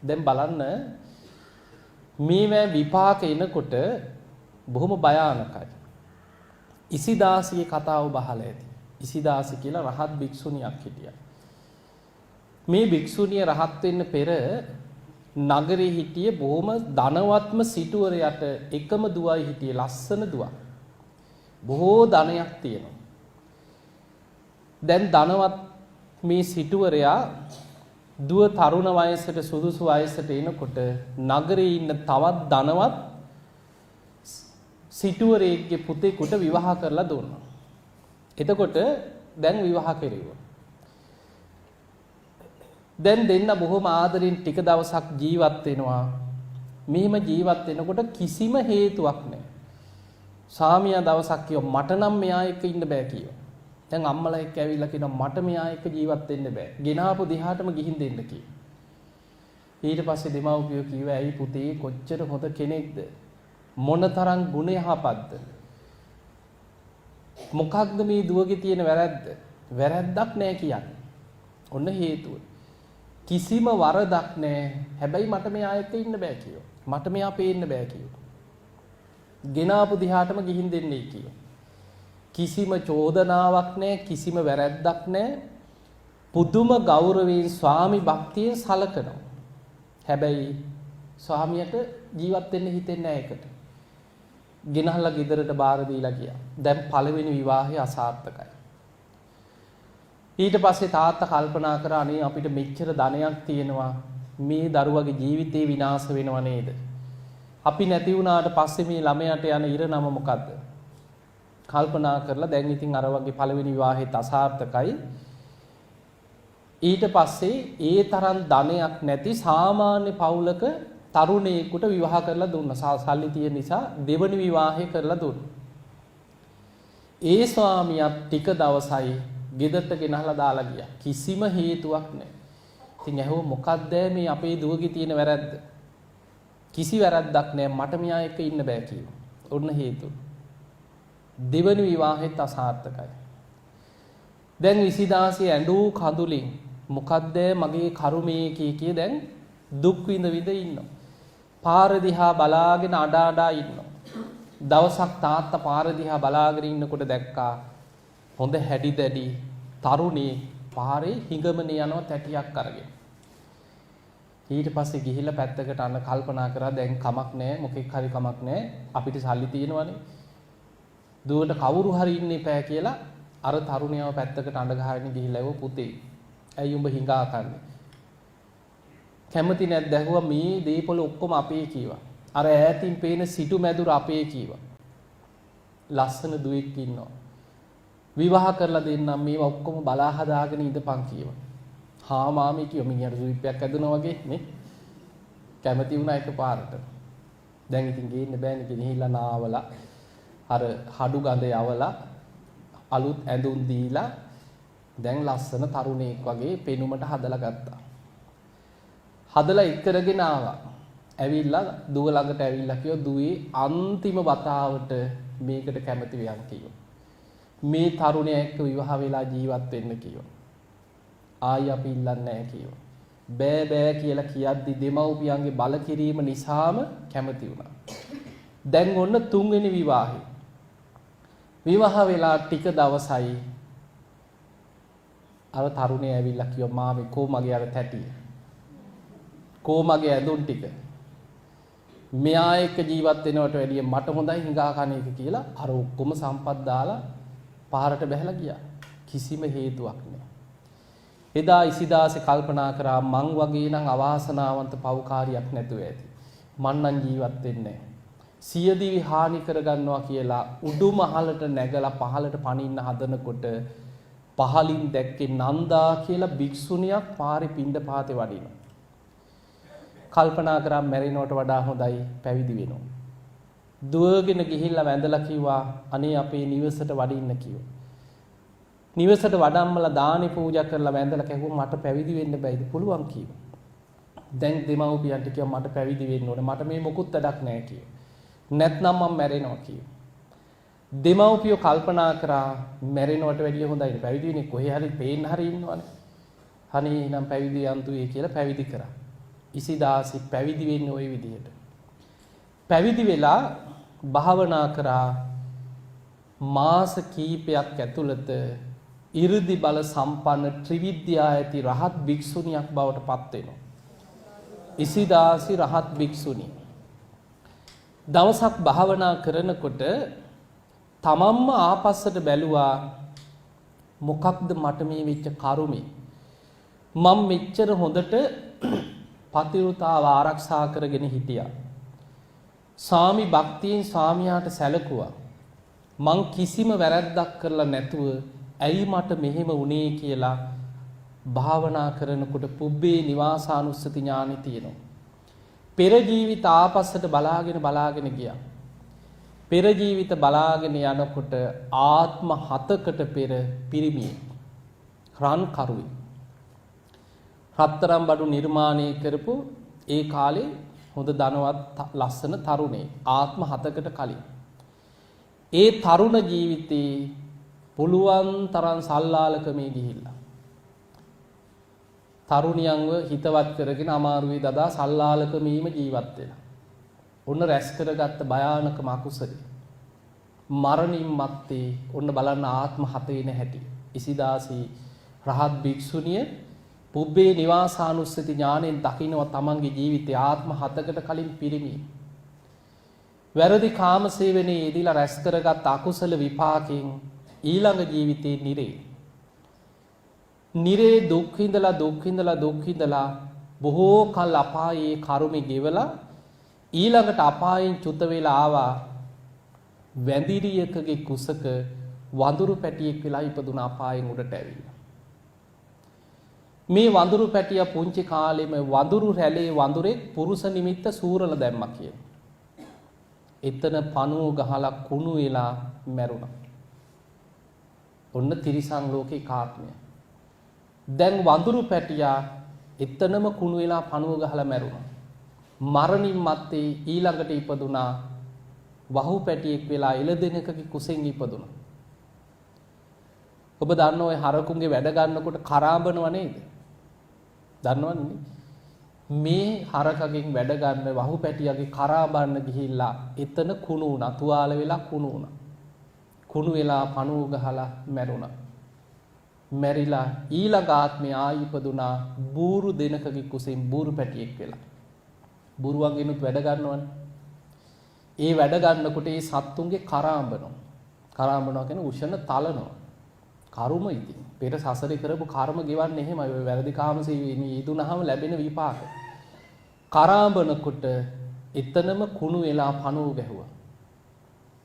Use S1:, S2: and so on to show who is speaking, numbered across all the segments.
S1: දැන් බලන්න මේ විපාක එනකොට බොහොම භයානකයි. ඉසිදාසියේ කතාව බහලා ඇති. ඉසිදාසි කියලා රහත් භික්ෂුණියක් හිටියා. මේ භික්ෂුණිය රහත් වෙන්න පෙර නගරේ හිටියේ බොහොම ධනවත්ම සිටුවරයට එකම දුවයි හිටියේ ලස්සන දුවක්. බොහෝ ධනයක් තියෙනවා. දැන් ධනවත් මේ සිටුවරයා දුව තරුණ වයසට සුදුසු වයසට එනකොට නගරේ ඉන්න තවත් ධනවත් සිටුවරයෙක්ගේ පුතේකට විවාහ කරලා දුන්නා. එතකොට දැන් විවාහ කෙරෙව්වා. දැන් දෙන්න බොහොම ආදරෙන් ටික දවසක් ජීවත් වෙනවා. මෙහිම ජීවත් වෙනකොට කිසිම හේතුවක් නැහැ. සාමියා දවසක් කිව්වා මට නම් මෙයා එක්ක ඉන්න බෑ කිව්වා. දැන් අම්මලා එක්ක ඇවිල්ලා කියනවා මට මෙයා එක්ක ජීවත් වෙන්න බෑ. ගෙනාපු දිහාටම ගිහින් දෙන්න කිව්වා. ඊට පස්සේ දෙමව්පියෝ කිව්වා ඇයි පුතේ කොච්චර හොඳ කෙනෙක්ද? මොනතරම් ගුණ යහපත්ද? මොකක්ද මේ දුවගේ තියෙන වැරද්ද? වැරද්දක් නෑ කියන්නේ. ඔන්න හේතුව. කිසිම වරදක් නෑ. හැබැයි මට මෙයා එක්ක ඉන්න බෑ කිව්වා. මට මෙයා පේන්න බෑ කිව්වා. ගෙනාපු දිහාටම ගිහින් දෙන්නේ කිව්වා. කිසිම චෝදනාවක් නෑ, කිසිම වැරැද්දක් නෑ. පුදුම ගෞරවයෙන් ස්වාමි භක්තියෙන් සලකනවා. හැබැයි ස්වාමියට ජීවත් වෙන්න හිතෙන්නේ නෑ ඒකට. ගෙනහලා ගෙදරට බාර දීලා ගියා. දැන් පළවෙනි විවාහය අසාර්ථකයි. ඊට පස්සේ තාත්තා කල්පනා කරා අනේ අපිට මෙච්චර ධනයක් තියෙනවා මේ දරුවගේ ජීවිතේ විනාශ වෙනව නේද? අපි නැති වුණාට පස්සේ මේ ළමයාට යන ඉරණම මොකද්ද? කල්පනා කරලා දැන් ඉතින් අර වගේ පළවෙනි විවාහෙත් අසාර්ථකයි. ඊට පස්සේ ඒ තරම් ධනයක් නැති සාමාන්‍ය පවුලක තරුණයෙකුට විවාහ කරලා දුන්නා. සල්ලි තියෙන නිසා දෙවනි විවාහය කරලා දුන්නා. ඒ ස්වාමියාත් ටික දවසයි ගෙදරට ගෙනහලා දාලා ගියා. කිසිම හේතුවක් නැහැ. ඉතින් ඇහුවා මොකක්ද මේ අපේ දුවගේ තියෙන වැරද්ද? කිසි වැරද්දක් නැහැ. මට මෙයා එක්ක ඉන්න බෑ කිව්වා. ඔන්න හේතුව. දෙවනි විවාහෙත් අසාර්ථකයි. දැන් විසිදාසිය ඇඬූ කඳුලින් මොකද්ද මගේ කරුමේ කී දැන් දුක් විඳ ඉන්නවා. පාර දිහා බලාගෙන අඬා ඉන්නවා. දවසක් තාත්තා පාර දිහා බලාගෙන ඉන්නකොට දැක්කා හොඳ හැඩි දැඩි තරුණී පාරේ හිඟමනේ යනවා තැටියක් අරගෙන. ඊට පස්සේ ගිහිල්ලා පැත්තකට අන්න කල්පනා කරා දැන් කමක් නැහැ මොකෙක් හරි කමක් නැහැ අපිට සල්ලි තියෙනවනේ. දුවට කවුරු හරි ඉන්න එපා කියලා අර තරුණියව පැත්තකට අඬ ගහගෙන ගිහිල්ලා ඇහුවා පුතේ ඇයි උඹ හිඟා කන්නේ? කැමති නැද්ද ඇහුවා මේ දීපොළ ඔක්කොම අපේ කීවා. අර ඈතින් පේන සිටු මැදුර අපේ කීවා. ලස්සන දුවෙක් ඉන්නවා. විවාහ කරලා දෙන්නම් මේවා ඔක්කොම බලා හදාගෙන ඉඳපන් කීවා. හා මාමී කිව්වා මිනිහට සුවිප්පයක් ඇදුනා වගේ නේ. කැමති වුණා එකපාරට. දැන් ඉතින් ගේන්න බෑනේ ගිහිල්ලා නාවලා අර හඩු ගඳ යවලා අලුත් ඇඳුම් දීලා දැන් ලස්සන තරුණයෙක් වගේ පෙනුමට හදලා ගත්තා. හදලා ඉක්කරගෙන ආවා. ඇවිල්ලා දුව ළඟට ඇවිල්ලා කිව්වා දුවේ අන්තිම වතාවට මේකට කැමති වෙයන් කිව්වා. මේ තරුණයා එක්ක විවාහ වෙලා ජීවත් වෙන්න කිව්වා. ආයි අපි ඉල්ලන්නේ නැහැ කිව්වා. බෑ බෑ කියලා කියද්දි දෙමව්පියන්ගේ බල කිරීම නිසාම කැමති වුණා. දැන් ඔන්න තුන්වෙනි විවාහය. විවාහ වෙලා ටික දවසයි අර තරුණයා ඇවිල්ලා කිව්වා මාමේ කෝ මගේ අර තැටිය. කෝ මගේ ඇඳුම් ටික. මෙයා එක්ක ජීවත් වෙනවට වැඩිය මට හොඳයි හිඟා කන එක කියලා අර ඔක්කොම සම්පත් දාලා පාරට බැහැලා ගියා. කිසිම හේතුවක් නැහැ. එදා ඉසිදාසේ කල්පනා කරා මං වගේ නම් අවාසනාවන්ත පව්කාරියක් නැතුව ඇති. මං නම් ජීවත් වෙන්නේ නැහැ. සියදිවි හානි කරගන්නවා කියලා උඩුමහලට නැගලා පහලට පනින්න හදනකොට පහලින් දැක්කේ නන්දා කියලා භික්ෂුණියක් පාරේ පිණ්ඩපාතේ වඩිනවා. කල්පනා කරා මැරෙනවට වඩා හොඳයි පැවිදි වෙනවා. දුවගෙන ගිහිල්ලා වැඳලා කිව්වා අනේ අපේ නිවසට වඩින්න කිව්වා. නිවසට වඩම්මලා දානි පූජා කරලා වැඳලා කිව්වා මට පැවිදි වෙන්න බැයිද පුළුවන් කිව්වා. දැන් දෙමව්පියන්ට කිව්වා මට පැවිදි වෙන්න ඕනේ මට මේ මොකුත් වැඩක් නැහැ කිව්වා. නැත්නම් මම මැරෙනවා කිව්වා. දෙමව්පියෝ කල්පනා කරා මැරෙනවට වැඩිය හොඳයි පැවිදි වෙන්නේ කොහේ හරි පේන්න හරි ඉන්නවනේ. අනේ නම් පැවිදි යන්තුයි කියලා පැවිදි කරා. ඉසිදාසි පැවිදි වෙන්නේ ওই විදිහට. පැවිදි වෙලා භාවනා කරා මාස කීපයක් ඇතුළත 이르දි බල සම්පන්න ත්‍රිවිද්‍යා ඇති රහත් භික්ෂුණියක් බවට පත් වෙනවා. ඉසිදාසි රහත් භික්ෂුණිය. දවසක් භාවනා කරනකොට තමන්ම ආපස්සට බැලුවා මොකක්ද මට මේ වෙච්ච කරුමේ? මම මෙච්චර හොඳට පතිවෘතාව ආරක්ෂා කරගෙන හිටියා. ස්වාමි භක්තියෙන් ස්වාමියාට සැලකුවා. මං කිසිම වැරැද්දක් කරලා නැතුව ඇයි මට මෙහෙම වුණේ කියලා භාවනා කරනකොට පුබ්බේ නිවාසානුස්සති ඥානෙ තියෙනවා. පෙර ජීවිත ආපස්සට බලාගෙන ගියා. පෙර ජීවිත බලාගෙන යනකොට ආත්ම 7කට පෙර පිරිමියෙක් රන් කරුවේ රත්තරන් බඩු නිර්මාණය කරපු ඒ කාලේ හොඳ ධනවත් ලස්සන තරුණේ ආත්ම 7කට කලින් ඒ තරුණ ජීවිතේ පුළුවන් තරම් සල්ලාලකමේ ගිහිල්ලා තරුණියන්ව හිතවත් කරගෙන අමාරුවේ දදා සල්ලාලකමීම ජීවත් වෙලා ඔන්න රැස් කරගත්ත භයානකම අකුසලයි මරණින් මත්තේ ඔන්න බලන්න ආත්ම 7 වෙන හැටි ඉසිදාසි රහත් භික්ෂුණිය පුබ්බේ නිවාසානුස්සති ඥාණයෙන් දකින්නවා තමන්ගේ ජීවිතේ ආත්ම 7කට කලින් පිරිමි වැරදි කාම සේවනයේ යෙදিলা රැස් කරගත් අකුසල විපාකයෙන් ඊළඟ ජීවිතේ නිරේ දුක් විඳලා බොහෝ කල් අපායේ කර්මෙ ගෙවලා ඊළඟට අපායෙන් චුත වෙලා ආවා වැඳිරියකගේ කුසක වඳුරු පැටියෙක් වෙලා ඉපදුන අපායෙන් උඩට ඇවිල්ලා මේ වඳුරු පැටියා පුංචි කාලෙම වඳුරු රැළේ වඳුරෙක් පුරුෂ නිමිත්ත සූරල දැම්මා කියන. එතන පණුව ගහලා කුණු වෙලා මැරුණා. ඔන්න තිරිසන් ලෝකේ කාත්මය. දැන් වඳුරු පැටියා එතනම කුණු වෙලා පණුව ගහලා මැරුණා. මරණින් මත්තේ ඊළඟට ඉපදුනා වහු පැටියෙක් වෙලා එළදෙනකගේ කුසෙන් ඉපදුණා. ඔබ දන්න ඔය හරකුන්ගේ වැඩ ගන්නකොට කරාඹනව නේද? දන්නවන්නේ? මේ හරකගෙන් වැඩ ගන්න වහු පැටියාගේ කරාඹන්න ගිහිල්ලා එතන කුණු වුණා. තුවාල වෙලා කුණු වුණා. කුණු වෙලා පණුව ගහලා මැරුණා. මැරිලා ඊළඟ ආත්මේ ආයි ඉපදුනා බූරු දෙනකගේ කුසෙන් බූරු පැටියෙක් වෙලා. බූරුවන්ගෙනුත් වැඩ ගන්නවනේ. ඒ වැඩ ගන්නකොට ඒ සත්තුන්ගේ කරාඹනවා. කරාඹනවා කියන්නේ උෂණ තලනවා. කර්ම ඉතින් පෙර සසරේ කරපු කර්ම ගෙවන්නේ එහෙමයි. ඔය වැරදි කාමසේවීනි ඊදුනහම ලැබෙන විපාක. කරාඹනකොට එතනම කුණු වෙලා පණුව ගැහුවා.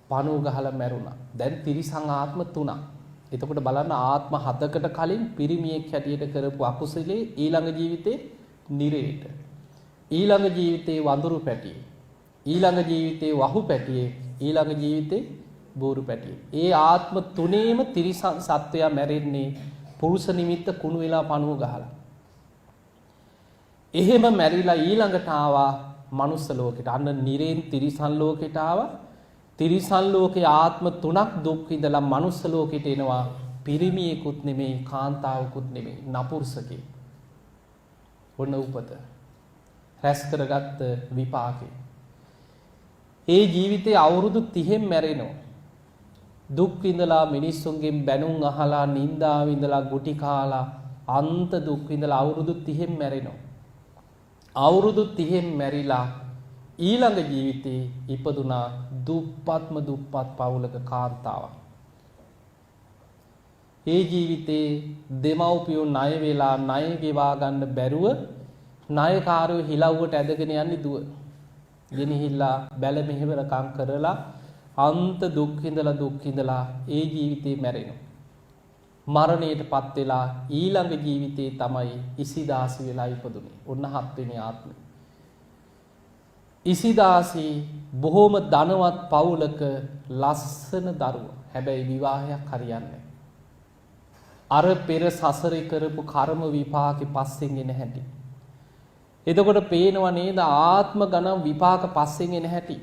S1: පණුව ගහලා මැරුණා. දැන් තිරිසං ආත්ම 3ක්. එතකොට බලන්න ආත්ම 7කට කලින් පිරිමියෙක් හැටියට කරපු අකුසලේ ඊළඟ ජීවිතේ නිරේට. ඊළඟ ජීවිතේ වඳුරු පැටියෙක්. ඊළඟ ජීවිතේ වහු පැටියෙක්. ඊළඟ ජීවිතේ බෝරු පැටියෙක්. ඒ ආත්ම 3ේම තිරිසන් සත්වයා මැරෙන්නේ පුරුෂ නිමිත්ත කුණු වෙලා පණුව ගහලා. එහෙම මැරිලා ඊළඟට ආවා මනුස්ස ලෝකෙට. අන්න නිරේන් තිරිසන් ලෝකෙට ආවා. තිරිසන් ලෝකේ ආත්ම 3ක් දුක් විඳලා මනුස්ස ලෝකෙට එනවා. පිරිමියෙකුත් නෙමෙයි කාන්තාවකුත් නෙමෙයි නපුරුෂකේ. ඔන්න උපත. රැස් කරගත්ත විපාකේ. ඒ ජීවිතේ අවුරුදු 30න් මැරෙනවා. දුක් විඳලා මිනිස්සුන්ගෙන් බැනුම් අහලා නින්දා විඳලා ගුටි කාලා අන්ත දුක් විඳලා අවුරුදු 30න් මැරෙනවා. අවුරුදු 30න් මැරිලා ඊළඟ ජීවිතේ ඉපදුනා දුප්පත් පවුලක කාන්තාවක්. ඒ ජීවිතේ දෙමව්පියෝ ණය වෙලා ණය ගෙවා ගන්න බැරුව ණයකාරයෝ හිලව්වට ඇදගෙන යන්නේ දුව. ගෙනහිල්ලා බැල මෙහෙවරකම් කරලා අන්ත දුක් විඳලා ඒ ජීවිතේ මැරෙනවා. මරණයටපත් වෙලා ඊළඟ ජීවිතේ තමයි ඉසිදාසි වෙලා ඉපදුනේ. ඔන්න 7 වෙනි ආත්මේ. ඉසිදාසි බොහොම ධනවත් පවුලක ලස්සන දරුවා. හැබැයි විවාහයක් හරියන්නේ අර පෙර සසරේ කරපු කර්ම විපාකේ පස්සෙන් එන හැටි. එතකොට පේනව නේද ආත්ම ගණන් විපාක පස්සෙන් එන හැටි.